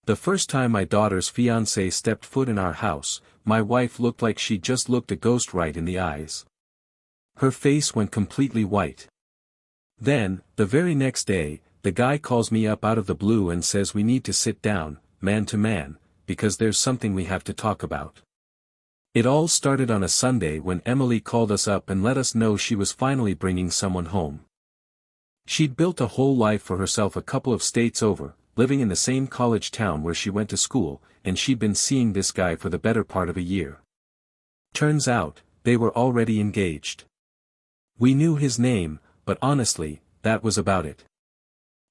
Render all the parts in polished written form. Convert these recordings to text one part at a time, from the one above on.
The first time my daughter's fiancé stepped foot in our house, my wife looked like she just looked a ghost right in the eyes. Her face went completely white. Then, the very next day, the guy calls me up out of the blue and says we need to sit down, man to man, because there's something we have to talk about. It all started on a Sunday when Emily called us up and let us know she was finally bringing someone home. She'd built a whole life for herself a couple of states over, living in the same college town where she went to school, and she'd been seeing this guy for the better part of a year. Turns out, they were already engaged. We knew his name, but honestly, that was about it.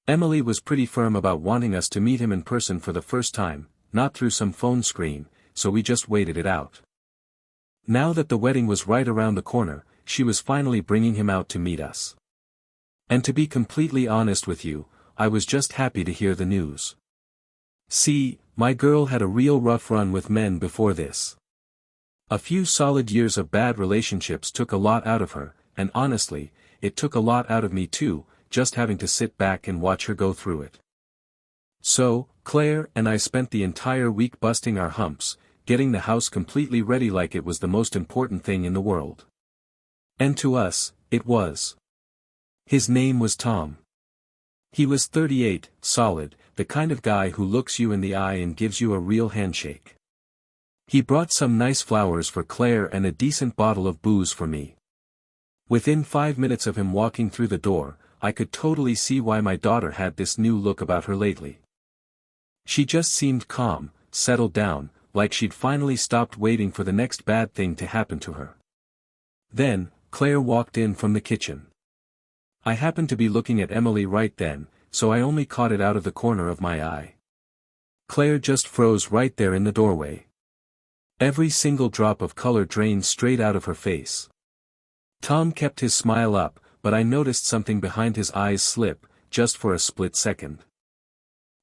Emily was pretty firm about wanting us to meet him in person for the first time, not through some phone screen, so we just waited it out. Now that the wedding was right around the corner, she was finally bringing him out to meet us. And to be completely honest with you, I was just happy to hear the news. See, my girl had a real rough run with men before this. A few solid years of bad relationships took a lot out of her, and honestly, it took a lot out of me too, just having to sit back and watch her go through it. So, Claire and I spent the entire week busting our humps, getting the house completely ready like it was the most important thing in the world. And to us, it was. His name was Tom. He was 38, solid, the kind of guy who looks you in the eye and gives you a real handshake. He brought some nice flowers for Claire and a decent bottle of booze for me. Within 5 minutes of him walking through the door, I could totally see why my daughter had this new look about her lately. She just seemed calm, settled down, like she'd finally stopped waiting for the next bad thing to happen to her. Then, Claire walked in from the kitchen. I happened to be looking at Emily right then, so I only caught it out of the corner of my eye. Claire just froze right there in the doorway. Every single drop of color drained straight out of her face. Tom kept his smile up, but I noticed something behind his eyes slip, just for a split second.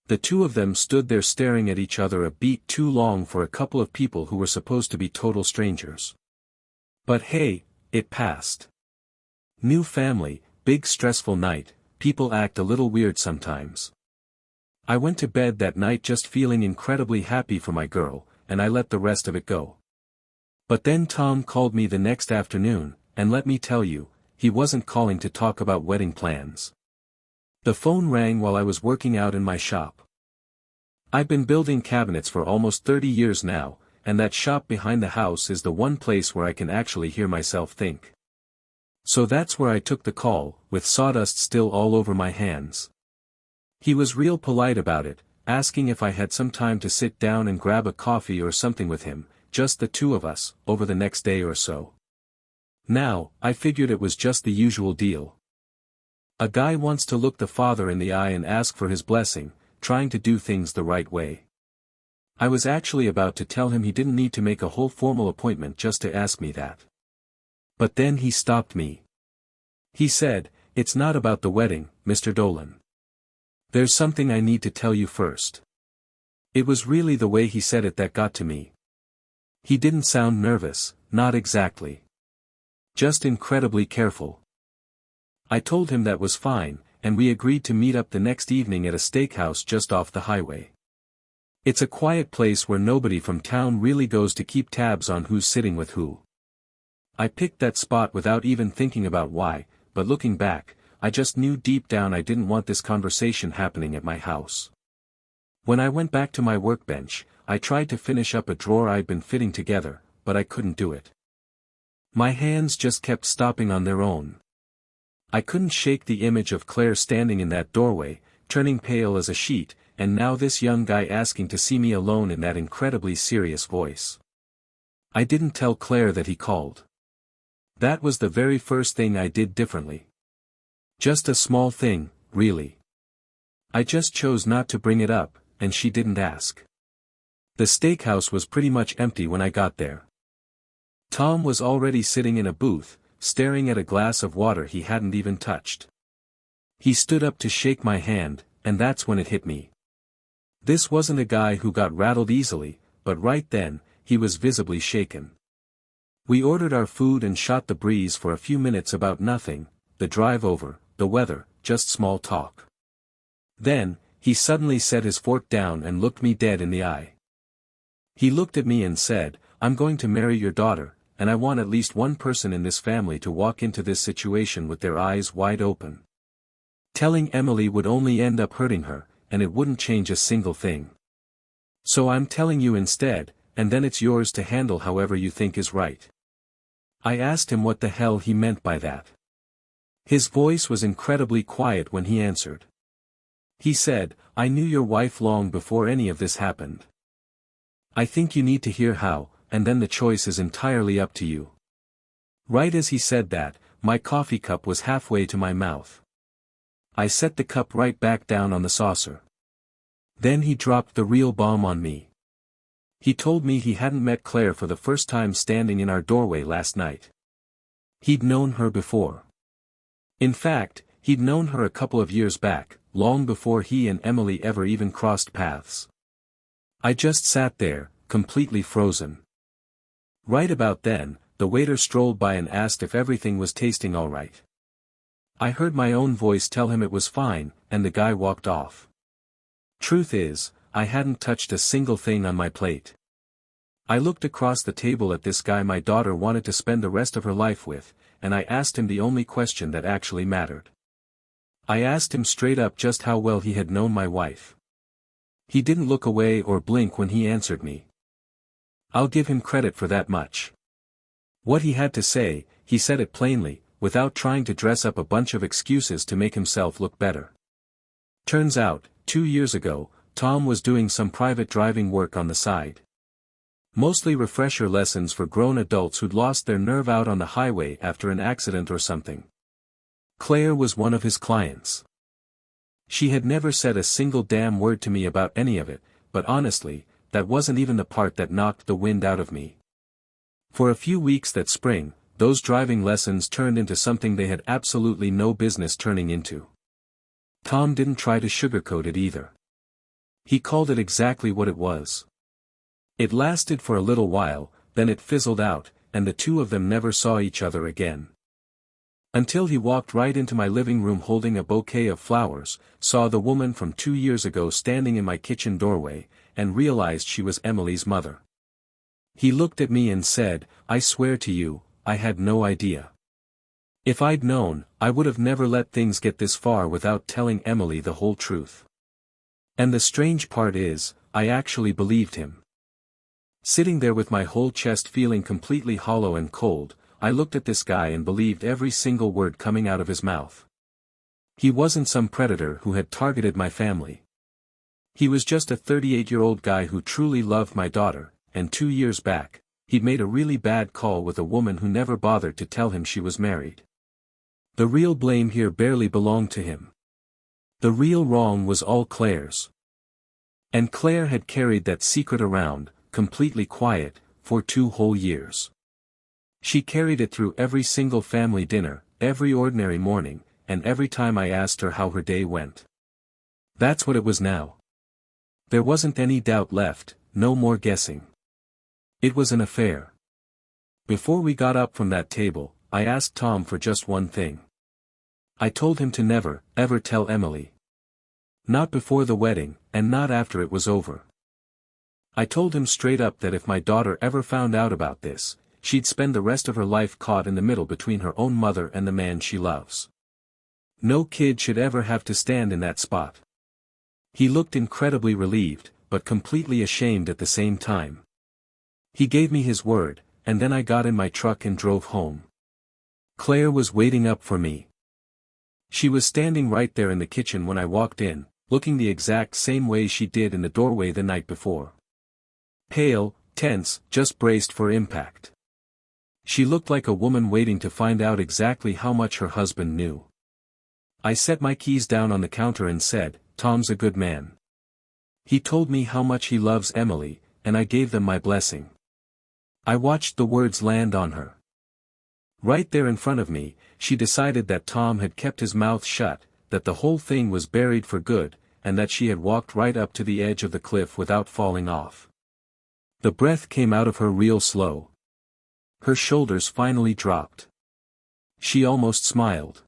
The two of them stood there staring at each other a beat too long for a couple of people who were supposed to be total strangers. But hey, it passed. New family, big stressful night, people act a little weird sometimes. I went to bed that night just feeling incredibly happy for my girl, and I let the rest of it go. But then Tom called me the next afternoon, and let me tell you, he wasn't calling to talk about wedding plans. The phone rang while I was working out in my shop. I've been building cabinets for almost 30 years now, and that shop behind the house is the one place where I can actually hear myself think. So that's where I took the call, with sawdust still all over my hands. He was real polite about it, asking if I had some time to sit down and grab a coffee or something with him, just the two of us, over the next day or so. Now, I figured it was just the usual deal. A guy wants to look the father in the eye and ask for his blessing, trying to do things the right way. I was actually about to tell him he didn't need to make a whole formal appointment just to ask me that. But then he stopped me. He said, "It's not about the wedding, Mr. Dolan. There's something I need to tell you first." It was really the way he said it that got to me. He didn't sound nervous, not exactly. Just incredibly careful. I told him that was fine, and we agreed to meet up the next evening at a steakhouse just off the highway. It's a quiet place where nobody from town really goes to keep tabs on who's sitting with who. I picked that spot without even thinking about why, but looking back, I just knew deep down I didn't want this conversation happening at my house. When I went back to my workbench, I tried to finish up a drawer I'd been fitting together, but I couldn't do it. My hands just kept stopping on their own. I couldn't shake the image of Claire standing in that doorway, turning pale as a sheet, and now this young guy asking to see me alone in that incredibly serious voice. I didn't tell Claire that he called. That was the very first thing I did differently. Just a small thing, really. I just chose not to bring it up, and she didn't ask. The steakhouse was pretty much empty when I got there. Tom was already sitting in a booth, staring at a glass of water he hadn't even touched. He stood up to shake my hand, and that's when it hit me. This wasn't a guy who got rattled easily, but right then, he was visibly shaken. We ordered our food and shot the breeze for a few minutes about nothing, the drive over, the weather, just small talk. Then, he suddenly set his fork down and looked me dead in the eye. He looked at me and said, "I'm going to marry your daughter, and I want at least one person in this family to walk into this situation with their eyes wide open. Telling Emily would only end up hurting her, and it wouldn't change a single thing. So I'm telling you instead, and then it's yours to handle however you think is right." I asked him what the hell he meant by that. His voice was incredibly quiet when he answered. He said, "I knew your wife long before any of this happened. I think you need to hear how, and then the choice is entirely up to you." Right as he said that, my coffee cup was halfway to my mouth. I set the cup right back down on the saucer. Then he dropped the real bomb on me. He told me he hadn't met Claire for the first time standing in our doorway last night. He'd known her before. In fact, he'd known her a couple of years back, long before he and Emily ever even crossed paths. I just sat there, completely frozen. Right about then, the waiter strolled by and asked if everything was tasting all right. I heard my own voice tell him it was fine, and the guy walked off. Truth is, I hadn't touched a single thing on my plate. I looked across the table at this guy my daughter wanted to spend the rest of her life with, and I asked him the only question that actually mattered. I asked him straight up just how well he had known my wife. He didn't look away or blink when he answered me. I'll give him credit for that much. What he had to say, he said it plainly, without trying to dress up a bunch of excuses to make himself look better. Turns out, 2 years ago, Tom was doing some private driving work on the side. Mostly refresher lessons for grown adults who'd lost their nerve out on the highway after an accident or something. Claire was one of his clients. She had never said a single damn word to me about any of it, but honestly, that wasn't even the part that knocked the wind out of me. For a few weeks that spring, those driving lessons turned into something they had absolutely no business turning into. Tom didn't try to sugarcoat it either. He called it exactly what it was. It lasted for a little while, then it fizzled out, and the two of them never saw each other again. Until he walked right into my living room holding a bouquet of flowers, saw the woman from 2 years ago standing in my kitchen doorway, and realized she was Emily's mother. He looked at me and said, "I swear to you, I had no idea. If I'd known, I would have never let things get this far without telling Emily the whole truth." And the strange part is, I actually believed him. Sitting there with my whole chest feeling completely hollow and cold, I looked at this guy and believed every single word coming out of his mouth. He wasn't some predator who had targeted my family. He was just a 38-year-old guy who truly loved my daughter, and 2 years back, he'd made a really bad call with a woman who never bothered to tell him she was married. The real blame here barely belonged to him. The real wrong was all Claire's. And Claire had carried that secret around, completely quiet, for 2 whole years. She carried it through every single family dinner, every ordinary morning, and every time I asked her how her day went. That's what it was now. There wasn't any doubt left, no more guessing. It was an affair. Before we got up from that table, I asked Tom for just one thing. I told him to never, ever tell Emily. Not before the wedding, and not after it was over. I told him straight up that if my daughter ever found out about this, she'd spend the rest of her life caught in the middle between her own mother and the man she loves. No kid should ever have to stand in that spot. He looked incredibly relieved, but completely ashamed at the same time. He gave me his word, and then I got in my truck and drove home. Claire was waiting up for me. She was standing right there in the kitchen when I walked in, looking the exact same way she did in the doorway the night before. Pale, tense, just braced for impact. She looked like a woman waiting to find out exactly how much her husband knew. I set my keys down on the counter and said, "Tom's a good man. He told me how much he loves Emily, and I gave them my blessing." I watched the words land on her. Right there in front of me, she decided that Tom had kept his mouth shut, that the whole thing was buried for good, and that she had walked right up to the edge of the cliff without falling off. The breath came out of her real slow. Her shoulders finally dropped. She almost smiled.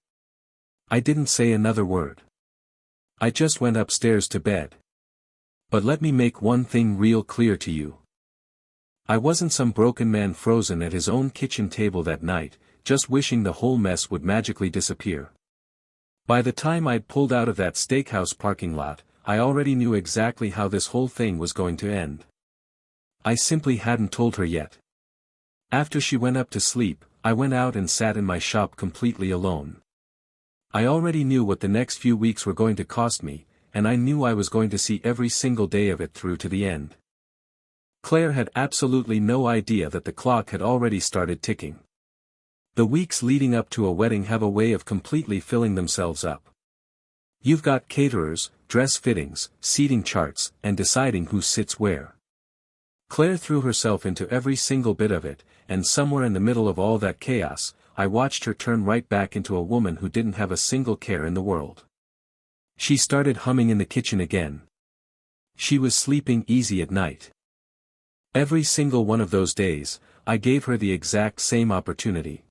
I didn't say another word. I just went upstairs to bed. But let me make one thing real clear to you. I wasn't some broken man frozen at his own kitchen table that night, just wishing the whole mess would magically disappear. By the time I'd pulled out of that steakhouse parking lot, I already knew exactly how this whole thing was going to end. I simply hadn't told her yet. After she went up to sleep, I went out and sat in my shop completely alone. I already knew what the next few weeks were going to cost me, and I knew I was going to see every single day of it through to the end. Claire had absolutely no idea that the clock had already started ticking. The weeks leading up to a wedding have a way of completely filling themselves up. You've got caterers, dress fittings, seating charts, and deciding who sits where. Claire threw herself into every single bit of it, and somewhere in the middle of all that chaos, I watched her turn right back into a woman who didn't have a single care in the world. She started humming in the kitchen again. She was sleeping easy at night. Every single one of those days, I gave her the exact same opportunity.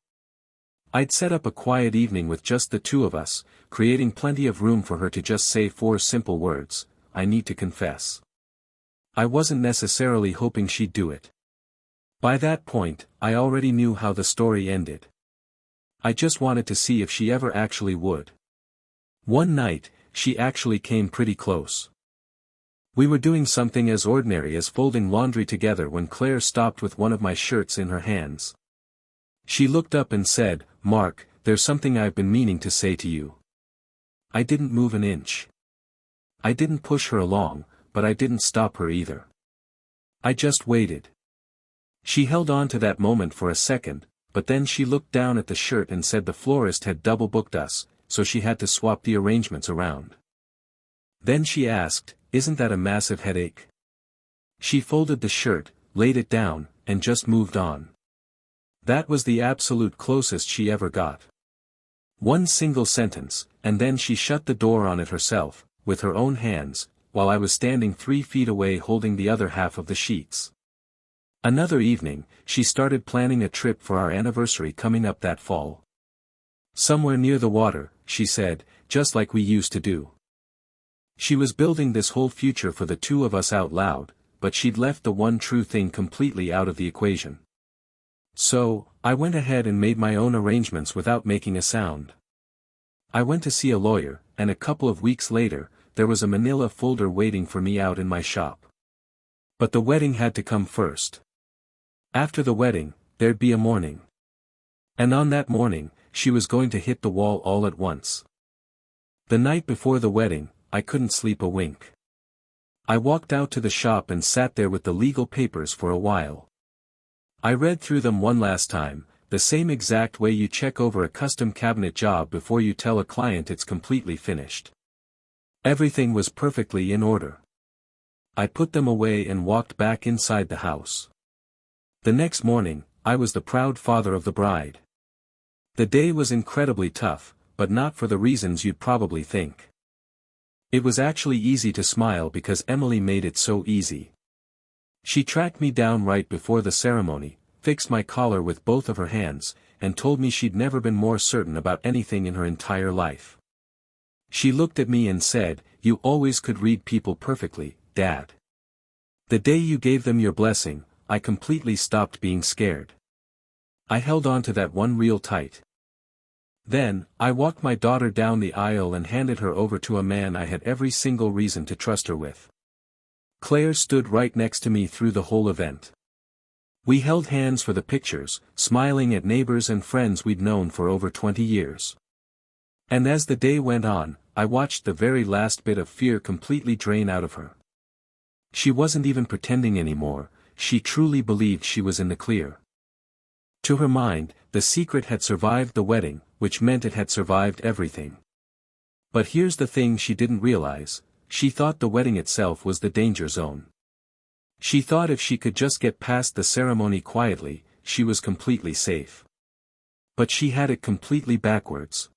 I'd set up a quiet evening with just the two of us, creating plenty of room for her to just say 4 simple words, "I need to confess." I wasn't necessarily hoping she'd do it. By that point, I already knew how the story ended. I just wanted to see if she ever actually would. One night, she actually came pretty close. We were doing something as ordinary as folding laundry together when Claire stopped with one of my shirts in her hands. She looked up and said, "Mark, there's something I've been meaning to say to you." I didn't move an inch. I didn't push her along, but I didn't stop her either. I just waited. She held on to that moment for a second, but then she looked down at the shirt and said the florist had double booked us, so she had to swap the arrangements around. Then she asked, "Isn't that a massive headache?" She folded the shirt, laid it down, and just moved on. That was the absolute closest she ever got. One single sentence, and then she shut the door on it herself, with her own hands, while I was standing 3 feet away holding the other half of the sheets. Another evening, she started planning a trip for our anniversary coming up that fall. Somewhere near the water, she said, just like we used to do. She was building this whole future for the two of us out loud, but she'd left the one true thing completely out of the equation. So, I went ahead and made my own arrangements without making a sound. I went to see a lawyer, and a couple of weeks later, there was a manila folder waiting for me out in my shop. But the wedding had to come first. After the wedding, there'd be a morning. And on that morning, she was going to hit the wall all at once. The night before the wedding, I couldn't sleep a wink. I walked out to the shop and sat there with the legal papers for a while. I read through them one last time, the same exact way you check over a custom cabinet job before you tell a client it's completely finished. Everything was perfectly in order. I put them away and walked back inside the house. The next morning, I was the proud father of the bride. The day was incredibly tough, but not for the reasons you'd probably think. It was actually easy to smile because Emily made it so easy. She tracked me down right before the ceremony, fixed my collar with both of her hands, and told me she'd never been more certain about anything in her entire life. She looked at me and said, "You always could read people perfectly, Dad." The day you gave them your blessing, I completely stopped being scared. I held on to that one real tight. Then, I walked my daughter down the aisle and handed her over to a man I had every single reason to trust her with. Claire stood right next to me through the whole event. We held hands for the pictures, smiling at neighbors and friends we'd known for over 20 years. And as the day went on, I watched the very last bit of fear completely drain out of her. She wasn't even pretending anymore, she truly believed she was in the clear. To her mind, the secret had survived the wedding, which meant it had survived everything. But here's the thing she didn't realize, she thought the wedding itself was the danger zone. She thought if she could just get past the ceremony quietly, she was completely safe. But she had it completely backwards.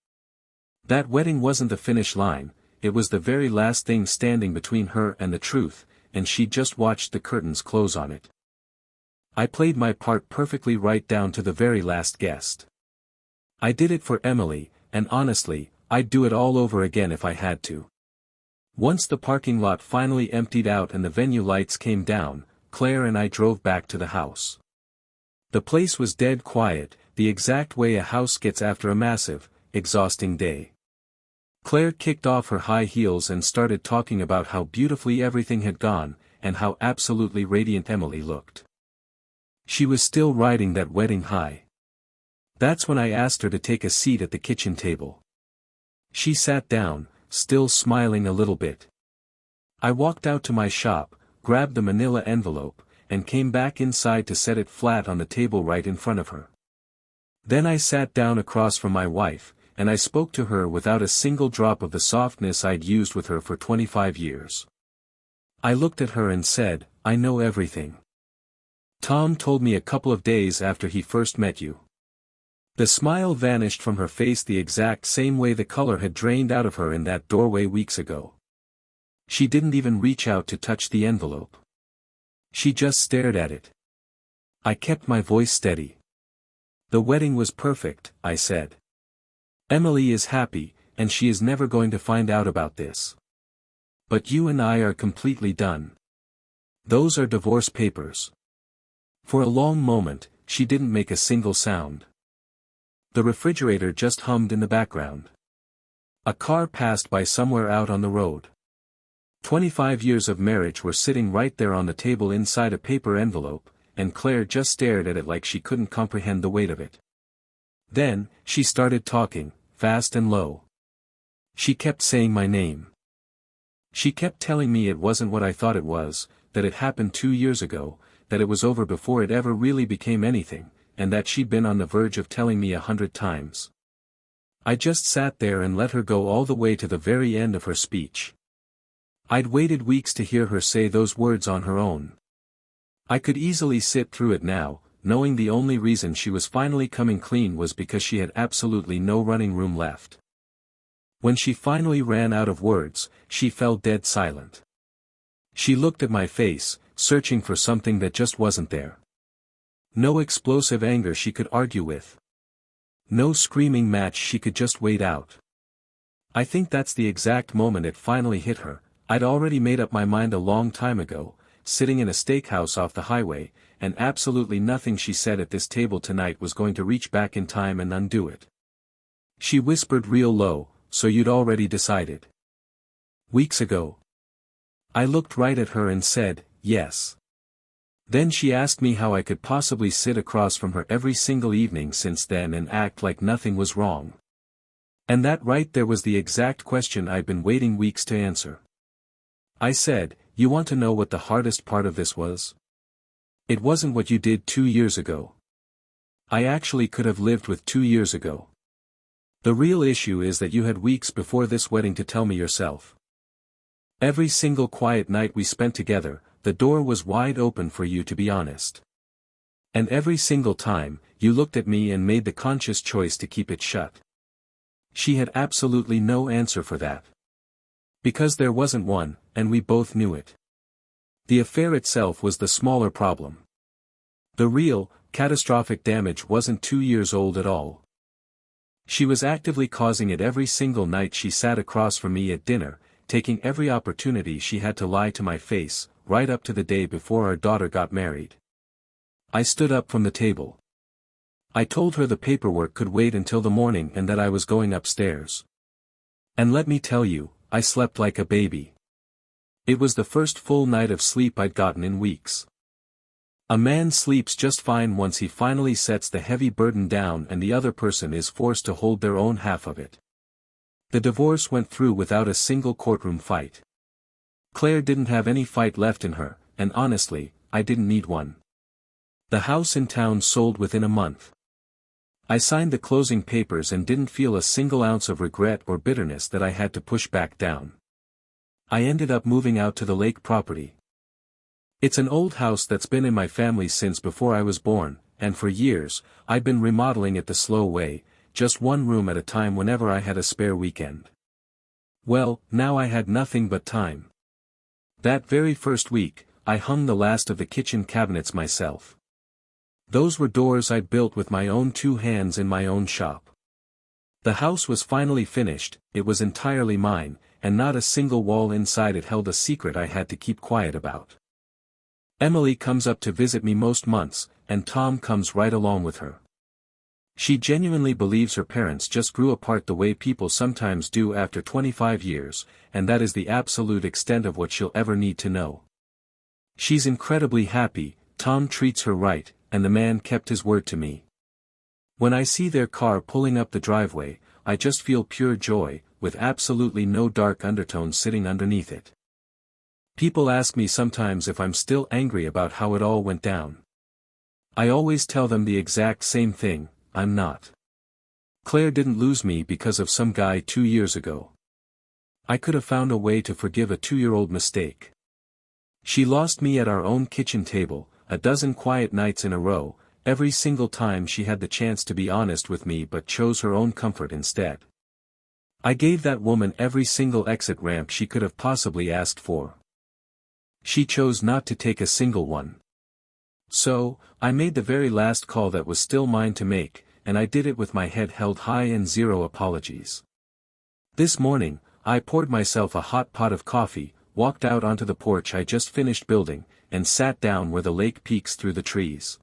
That wedding wasn't the finish line, it was the very last thing standing between her and the truth, and she just watched the curtains close on it. I played my part perfectly right down to the very last guest. I did it for Emily, and honestly, I'd do it all over again if I had to. Once the parking lot finally emptied out and the venue lights came down, Claire and I drove back to the house. The place was dead quiet, the exact way a house gets after a massive, exhausting day. Claire kicked off her high heels and started talking about how beautifully everything had gone, and how absolutely radiant Emily looked. She was still riding that wedding high. That's when I asked her to take a seat at the kitchen table. She sat down, still smiling a little bit. I walked out to my shop, grabbed the manila envelope, and came back inside to set it flat on the table right in front of her. Then I sat down across from my wife, and I spoke to her without a single drop of the softness I'd used with her for 25 years. I looked at her and said, "I know everything. Tom told me a couple of days after he first met you." The smile vanished from her face the exact same way the color had drained out of her in that doorway weeks ago. She didn't even reach out to touch the envelope. She just stared at it. I kept my voice steady. "The wedding was perfect," I said. "Emily is happy, and she is never going to find out about this. But you and I are completely done. Those are divorce papers." For a long moment, she didn't make a single sound. The refrigerator just hummed in the background. A car passed by somewhere out on the road. 25 years of marriage were sitting right there on the table inside a paper envelope, and Claire just stared at it like she couldn't comprehend the weight of it. Then, she started talking, fast and low. She kept saying my name. She kept telling me it wasn't what I thought it was, that it happened 2 years ago, that it was over before it ever really became anything, and that she'd been on the verge of telling me 100 times. I just sat there and let her go all the way to the very end of her speech. I'd waited weeks to hear her say those words on her own. I could easily sit through it now, knowing the only reason she was finally coming clean was because she had absolutely no running room left. When she finally ran out of words, she fell dead silent. She looked at my face, searching for something that just wasn't there. No explosive anger she could argue with. No screaming match she could just wait out. I think that's the exact moment it finally hit her. I'd already made up my mind a long time ago, sitting in a steakhouse off the highway, and absolutely nothing she said at this table tonight was going to reach back in time and undo it. She whispered real low, "So you'd already decided?" "Weeks ago." I looked right at her and said, "Yes." Then she asked me how I could possibly sit across from her every single evening since then and act like nothing was wrong. And that right there was the exact question I'd been waiting weeks to answer. I said, "You want to know what the hardest part of this was? It wasn't what you did 2 years ago. I actually could have lived with 2 years ago. The real issue is that you had weeks before this wedding to tell me yourself. Every single quiet night we spent together, the door was wide open for you to be honest. And every single time, you looked at me and made the conscious choice to keep it shut." She had absolutely no answer for that. Because there wasn't one, and we both knew it. The affair itself was the smaller problem. The real, catastrophic damage wasn't 2 years old at all. She was actively causing it every single night she sat across from me at dinner, taking every opportunity she had to lie to my face, right up to the day before our daughter got married. I stood up from the table. I told her the paperwork could wait until the morning and that I was going upstairs. And let me tell you, I slept like a baby. It was the first full night of sleep I'd gotten in weeks. A man sleeps just fine once he finally sets the heavy burden down and the other person is forced to hold their own half of it. The divorce went through without a single courtroom fight. Claire didn't have any fight left in her, and honestly, I didn't need one. The house in town sold within a month. I signed the closing papers and didn't feel a single ounce of regret or bitterness that I had to push back down. I ended up moving out to the lake property. It's an old house that's been in my family since before I was born, and for years, I'd been remodeling it the slow way, just one room at a time whenever I had a spare weekend. Well, now I had nothing but time. That very first week, I hung the last of the kitchen cabinets myself. Those were doors I'd built with my own 2 hands in my own shop. The house was finally finished, it was entirely mine, and not a single wall inside it held a secret I had to keep quiet about. Emily comes up to visit me most months, and Tom comes right along with her. She genuinely believes her parents just grew apart the way people sometimes do after 25 years, and that is the absolute extent of what she'll ever need to know. She's incredibly happy, Tom treats her right, and the man kept his word to me. When I see their car pulling up the driveway, I just feel pure joy, with absolutely no dark undertones sitting underneath it. People ask me sometimes if I'm still angry about how it all went down. I always tell them the exact same thing, I'm not. Claire didn't lose me because of some guy 2 years ago. I could have found a way to forgive a 2-year-old mistake. She lost me at our own kitchen table, a dozen quiet nights in a row, every single time she had the chance to be honest with me but chose her own comfort instead. I gave that woman every single exit ramp she could have possibly asked for. She chose not to take a single one. So, I made the very last call that was still mine to make, and I did it with my head held high and zero apologies. This morning, I poured myself a hot pot of coffee, walked out onto the porch I just finished building, and sat down where the lake peeks through the trees.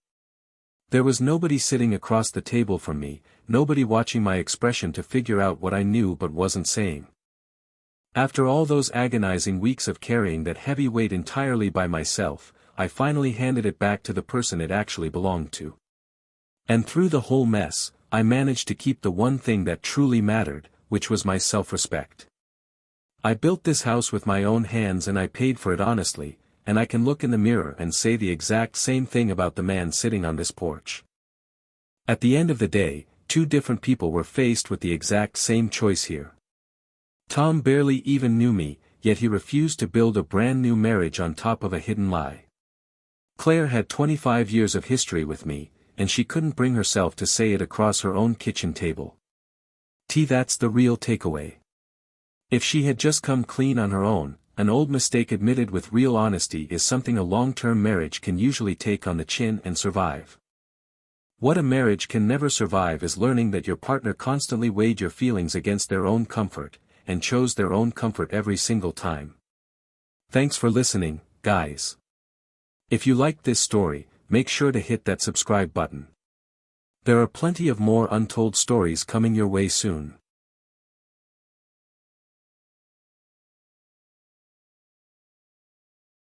There was nobody sitting across the table from me, nobody watching my expression to figure out what I knew but wasn't saying. After all those agonizing weeks of carrying that heavy weight entirely by myself, I finally handed it back to the person it actually belonged to. And through the whole mess, I managed to keep the one thing that truly mattered, which was my self-respect. I built this house with my own hands and I paid for it honestly, and I can look in the mirror and say the exact same thing about the man sitting on this porch. At the end of the day, 2 different people were faced with the exact same choice here. Tom barely even knew me, yet he refused to build a brand new marriage on top of a hidden lie. Claire had 25 years of history with me, and she couldn't bring herself to say it across her own kitchen table. That's the real takeaway. If she had just come clean on her own, an old mistake admitted with real honesty is something a long-term marriage can usually take on the chin and survive. What a marriage can never survive is learning that your partner constantly weighed your feelings against their own comfort, and chose their own comfort every single time. Thanks for listening, guys. If you liked this story, make sure to hit that subscribe button. There are plenty of more untold stories coming your way soon.